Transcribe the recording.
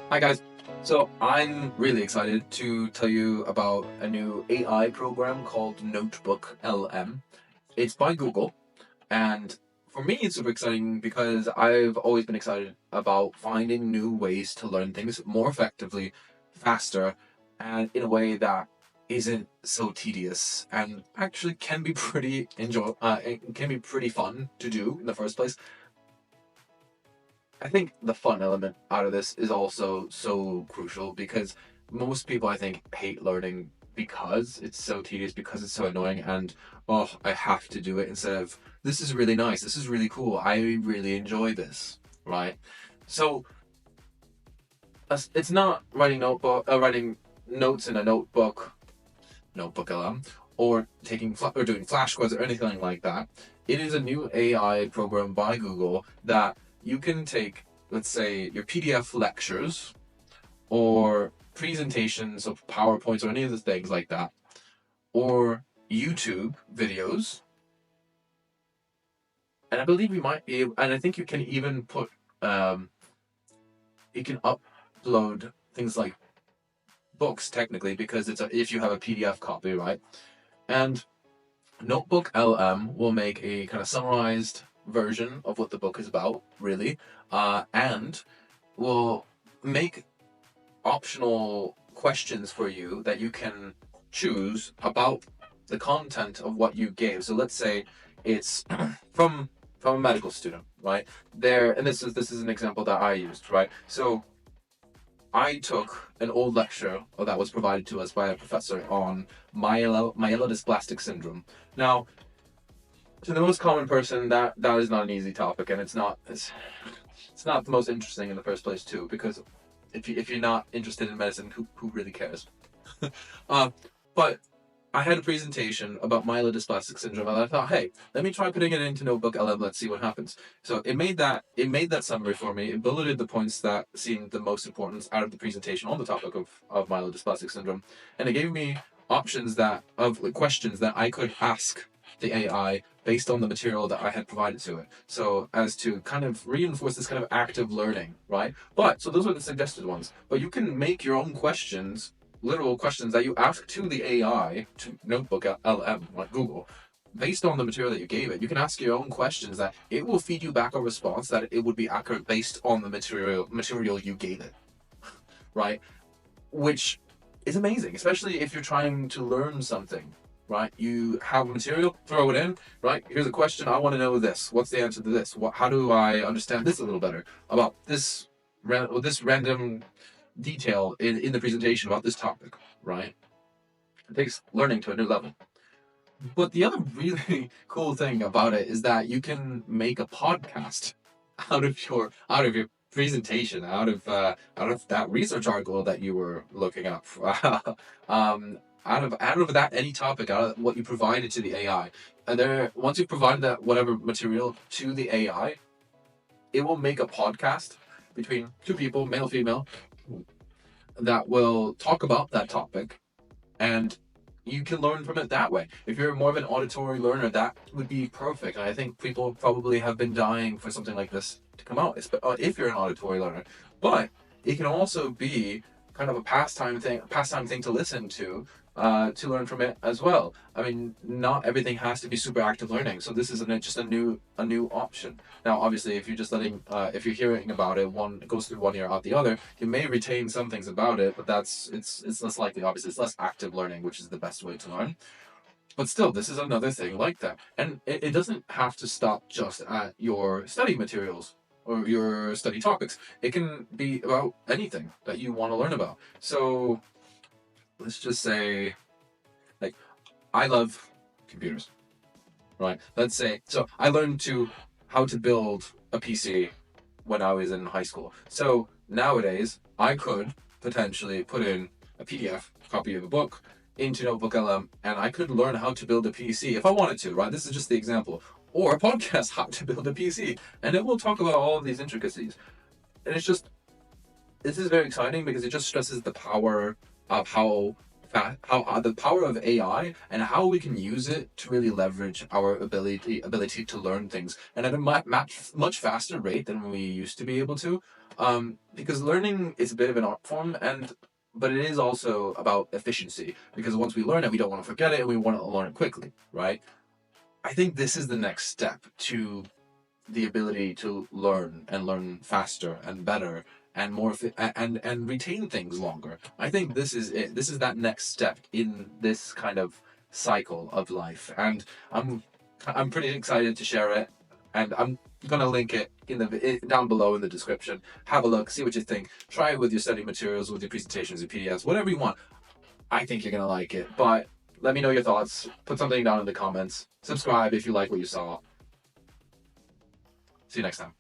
Hi guys. So I'm really excited to tell you about a new AI program called Notebook LM. It's by Google, and for me it's super exciting because I've always been excited about finding new ways to learn things more effectively, faster, and in a way that isn't so tedious and actually can be pretty it can be pretty fun to do in the first place. I think the fun element out of this is also so crucial because most people, I think, hate learning because it's so tedious, because it's so annoying, and oh, I have to do it instead of this is really nice, this is really cool, I really enjoy this, right? So it's not writing notes in a notebook LM, or or doing flashcards or anything like that. It is a new AI program by Google that you can take, let's say, your PDF lectures or presentations of PowerPoints or any of the things like that, or YouTube videos, and I believe we might be able, and I think you can even put, um, you can upload things like books technically because if you have a PDF copy, right? And Notebook LM will make a kind of summarized version of what the book is about, really, and will make optional questions for you that you can choose about the content of what you gave. So let's say it's from a medical student, right? There, and this is an example that I used, right? So I took an old lecture that was provided to us by a professor on myelodysplastic syndrome. Now, to the most common person, that is not an easy topic, and it's not the most interesting in the first place too. Because if you're not interested in medicine, who really cares? uh, but I had a presentation about myelodysplastic syndrome, and I thought, hey, let me try putting it into Notebook LM. Let's see what happens. So it made that summary for me. It bulleted the points that seemed the most important out of the presentation on the topic of myelodysplastic syndrome, and it gave me options that of like, questions that I could ask the AI based on the material that I had provided to it. So as to kind of reinforce this kind of active learning, right? But so those are the suggested ones. But you can make your own questions, literal questions that you ask to the AI, to Notebook LM, like Google, based on the material that you gave it. You can ask your own questions that it will feed you back a response that it would be accurate based on the material you gave it, right? Which is amazing, especially if you're trying to learn something, right? You have material, throw it in, right? Here's a question. I want to know this. What's the answer to this? How do I understand this a little better about this random detail in the presentation about this topic, right? It takes learning to a new level. But the other really cool thing about it is that you can make a podcast out of your presentation, out of that research article that you were looking up. Out of that any topic, out of what you provided to the AI, and there once you provide that whatever material to the AI, it will make a podcast between two people, male female, that will talk about that topic, and you can learn from it that way. If you're more of an auditory learner, that would be perfect. And I think people probably have been dying for something like this to come out, if you're an auditory learner. But it can also be kind of a pastime thing to listen to learn from it as well. I mean, not everything has to be super active learning, so this is just a new option. Now, obviously, if you're hearing about it, one it goes through one ear out the other, you may retain some things about it, but it's less likely. Obviously, it's less active learning, which is the best way to learn. But still, this is another thing like that, and it doesn't have to stop just at your study materials or your study topics. It can be about anything that you want to learn about. So let's just say, like, I love computers, right? Let's say, so I learned to how to build a PC when I was in high school. So nowadays, I could potentially put in a PDF copy of a book into Notebook LM, and I could learn how to build a PC if I wanted to, right? This is just the example. Or a podcast, how to build a PC, and it will talk about all of these intricacies. And this is very exciting because it just stresses the power of how how the power of AI and how we can use it to really leverage our ability to learn things and at a much faster rate than we used to be able to. Because learning is a bit of an art form, and but it is also about efficiency. Because once we learn it, we don't want to forget it, and we want to learn it quickly, right? I think this is the next step to the ability to learn and learn faster and better and and retain things longer. I think this is it. This is that next step in this kind of cycle of life, and I'm I'm pretty excited to share it. And I'm gonna link it in down below in the description. Have a look, see what you think. Try it with your study materials, with your presentations, your PDFs, whatever you want. I think you're gonna like it. But let me know your thoughts. Put something down in the comments. Subscribe if you like what you saw. See you next time.